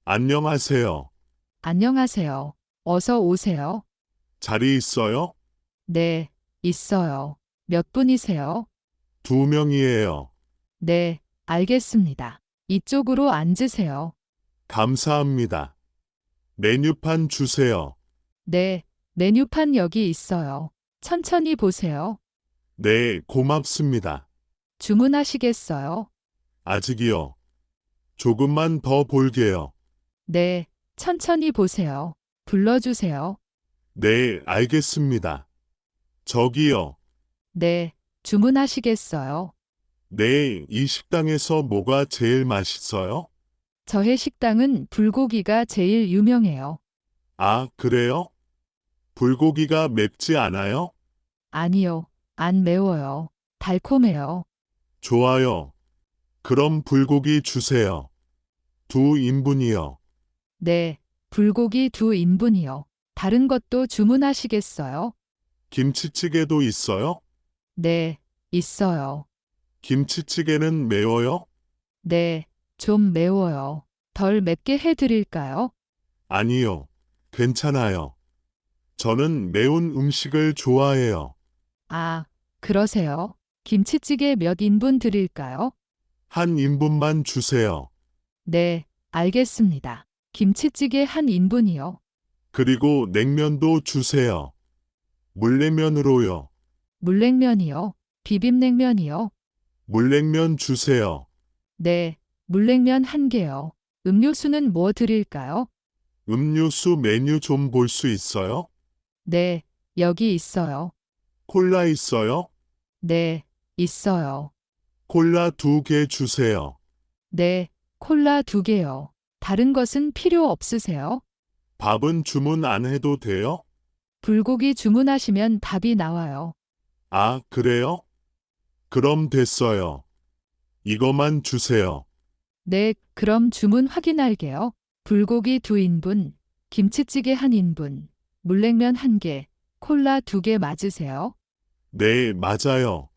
안녕하세요. 안녕하세요. 어서 오세요. 자리 있어요? 네, 있어요. 몇 분이세요? 2명이에요. 네, 알겠습니다. 이쪽으로 앉으세요. 감사합니다. 메뉴판 주세요. 네, 메뉴판 여기 있어요. 천천히 보세요. 네, 고맙습니다. 주문하시겠어요? 아직이요. 조금만 더 볼게요. 네, 천천히 보세요. 불러주세요. 네, 알겠습니다. 저기요. 네, 주문하시겠어요? 네, 이 식당에서 뭐가 제일 맛있어요? 저의 식당은 불고기가 제일 유명해요. 아, 그래요? 불고기가 맵지 않아요? 아니요, 안 매워요. 달콤해요. 좋아요. 그럼 불고기 주세요. 2인분이요. 네, 불고기 2인분이요. 다른 것도 주문하시겠어요? 김치찌개도 있어요? 네, 있어요. 김치찌개는 매워요? 네, 좀 매워요. 덜 맵게 해드릴까요? 아니요. 괜찮아요. 저는 매운 음식을 좋아해요. 아, 그러세요? 김치찌개 몇 인분 드릴까요? 한 인분만 주세요. 네, 알겠습니다. 김치찌개 한 인분이요. 그리고 냉면도 주세요. 물냉면으로요. 물냉면이요. 비빔냉면이요. 물냉면 주세요. 네, 물냉면 한 개요. 음료수는 뭐 드릴까요? 음료수 메뉴 좀 볼 수 있어요? 네, 여기 있어요. 콜라 있어요? 네, 있어요. 콜라 2개 주세요. 네, 콜라 2개요. 다른 것은 필요 없으세요? 밥은 주문 안 해도 돼요? 불고기 주문하시면 답이 나와요. 아, 그래요? 그럼 됐어요. 이거만 주세요. 네, 그럼 주문 확인할게요. 불고기 2인분, 김치찌개 1인분, 물냉면 1개, 콜라 2개 맞으세요? 네, 맞아요.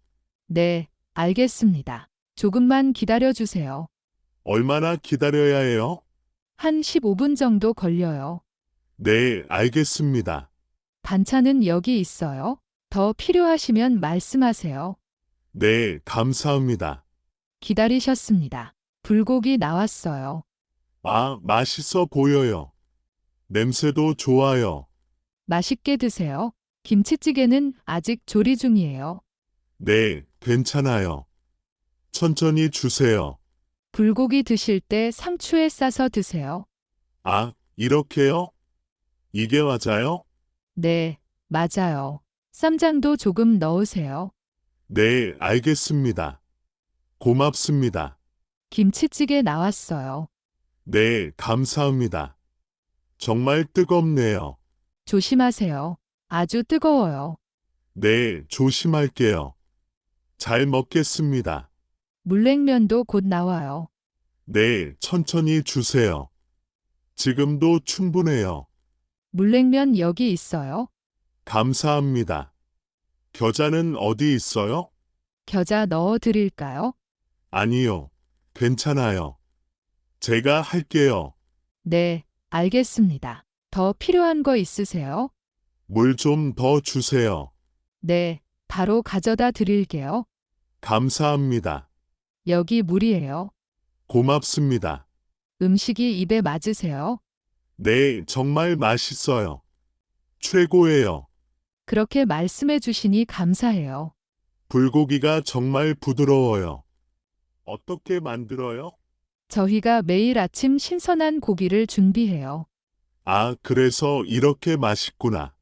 네, 알겠습니다. 조금만 기다려 주세요. 얼마나 기다려야 해요? 한 15분 정도 걸려요. 네, 알겠습니다. 반찬은 여기 있어요. 더 필요하시면 말씀하세요. 네, 감사합니다. 기다리셨습니다. 불고기 나왔어요. 아, 맛있어 보여요. 냄새도 좋아요. 맛있게 드세요. 김치찌개는 아직 조리 중이에요. 네, 괜찮아요. 천천히 주세요. 불고기 드실 때 상추에 싸서 드세요. 아, 이렇게요? 이게 맞아요? 네, 맞아요. 쌈장도 조금 넣으세요. 네, 알겠습니다. 고맙습니다. 김치찌개 나왔어요. 네, 감사합니다. 정말 뜨겁네요. 조심하세요. 아주 뜨거워요. 네, 조심할게요. 잘 먹겠습니다. 물냉면도 곧 나와요. 네, 천천히 주세요. 지금도 충분해요. 물냉면 여기 있어요. 감사합니다. 겨자는 어디 있어요? 겨자 넣어 드릴까요? 아니요. 괜찮아요. 제가 할게요. 네, 알겠습니다. 더 필요한 거 있으세요? 물 좀 더 주세요. 네, 바로 가져다 드릴게요. 감사합니다. 여기 물이에요. 고맙습니다. 음식이 입에 맞으세요? 네, 정말 맛있어요. 최고예요. 그렇게 말씀해 주시니 감사해요. 불고기가 정말 부드러워요. 어떻게 만들어요? 저희가 매일 아침 신선한 고기를 준비해요. 아, 그래서 이렇게 맛있구나.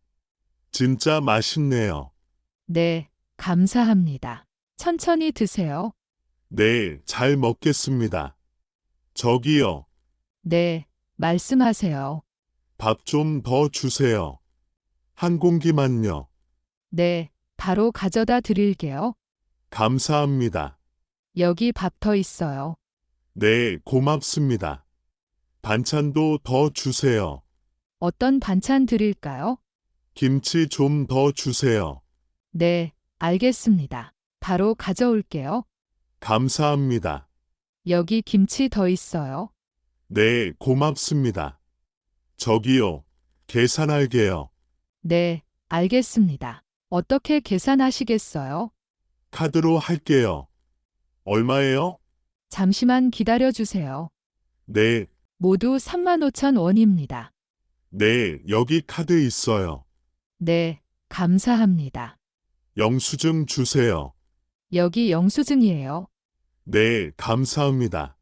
진짜 맛있네요. 네, 감사합니다. 천천히 드세요. 네, 잘 먹겠습니다. 저기요, 네, 말씀하세요. 밥 좀 더 주세요. 한 공기만요. 네, 바로 가져다 드릴게요. 감사합니다. 여기 밥 더 있어요. 네, 고맙습니다. 반찬도 더 주세요. 어떤 반찬 드릴까요? 김치 좀 더 주세요. 네, 알겠습니다. 바로 가져올게요. 감사합니다. 여기 김치 더 있어요. 네, 고맙습니다. 저기요, 계산할게요. 네, 알겠습니다. 어떻게 계산하시겠어요? 카드로 할게요. 얼마예요? 잠시만 기다려 주세요. 네, 모두 35,000원입니다. 네, 여기 카드 있어요. 네, 감사합니다. 영수증 주세요. 여기 영수증이에요. 네, 감사합니다.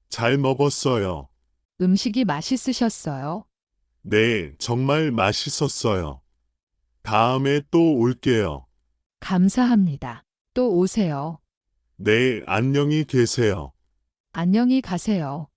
잘 먹었어요. 음식이 맛있으셨어요? 네, 정말 맛있었어요. 다음에 또 올게요. 감사합니다. 또 오세요. 네, 안녕히 계세요. 안녕히 가세요.